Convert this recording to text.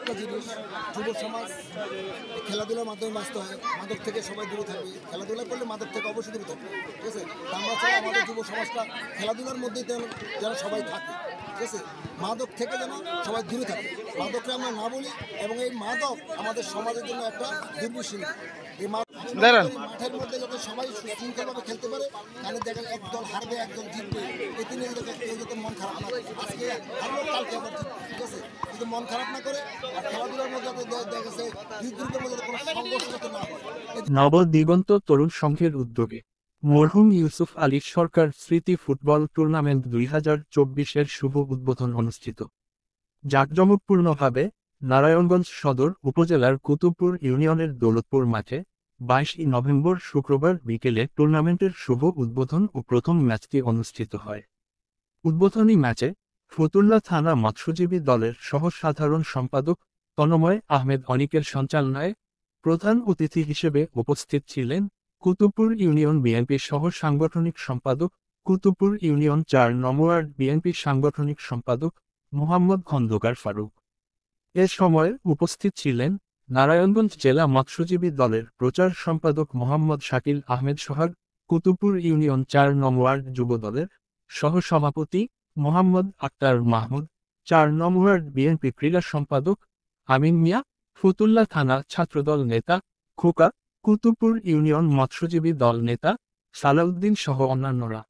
একটা জিনিস, যুব সমাজ খেলাধুলার মাধ্যমে বাঁচতে হয়, মাদক থেকে সবাই দূরে থাকবে, খেলাধুলা করলে মাদক থেকে অবশ্যই দূরে থাকবে, ঠিক আছে। আমরা চাই আমাদের যুব সমাজটা খেলাধুলার মধ্যেই যেন সবাই থাকে, ঠিক আছে। মাদক থেকে যেন সবাই দূরে থাকে, মাদককে আমরা না বলি। এবং এই মাদক আমাদের সমাজের জন্য একটা দুর্বিষহ। এই মাঠের মধ্যে যাতে সবাই সুশৃঙ্খলভাবে খেলতে পারে, তাহলে দেখেন একদল হারবে একদল জিতবে, এতে নিয়ে কেউ যাতে মন খারাপ না করে, আজকে হারলো কালকে আবার জিতবে, ঠিক আছে। কিন্তু মন খারাপ না করে আর খেলাধুলার মধ্যে দেখা গেছে দুই গ্রুপের মধ্যে কোনো সংঘর্ষ যাতে না হয়। নবদিগন্ত তরুণ সংঘের উদ্যোগে মরহুম ইউসুফ আলী সরকার স্মৃতি ফুটবল টুর্নামেন্ট 2024-এর শুভ উদ্বোধন অনুষ্ঠিত জাঁকজমকপূর্ণভাবে নারায়ণগঞ্জ সদর উপজেলার কুতুবপুর ইউনিয়নের দৌলতপুর মাঠে 22 নভেম্বর শুক্রবার বিকেলে টুর্নামেন্টের শুভ উদ্বোধন ও প্রথম ম্যাচটি অনুষ্ঠিত হয়। উদ্বোধনী ম্যাচে ফতুল্লা থানা মৎস্যজীবী দলের সহ-সাধারণ সম্পাদক তন্ময় আহমেদ অনিকের সঞ্চালনায় প্রধান অতিথি হিসেবে উপস্থিত ছিলেন কুতুবপুর ইউনিয়ন বিএনপি সহ সাংগঠনিক সম্পাদক, কুতুবপুর ইউনিয়ন 4 নং ওয়ার্ড বিএনপি সাংগঠনিক সম্পাদক মোহাম্মদ খন্দকার ফারুক। এ সময় উপস্থিত ছিলেন নারায়ণগঞ্জ জেলা মৎস্যজীবী দলের প্রচার সম্পাদক মোহাম্মদ শাকিল আহমেদ সোহাগ, কুতুবপুর ইউনিয়ন 4 নং ওয়ার্ড যুব দলের সহ-সভাপতি মোহাম্মদ আক্তার মাহমুদ, 4 নং ওয়ার্ড বিএনপি ক্রীড়া সম্পাদক আমিন মিয়া, ফতুল্লা থানা ছাত্রদল নেতা খোকা, কুতুবপুর ইউনিয়ন মৎস্যজীবী দল নেতা সালাউদ্দিন সহ অন্যান্যরা।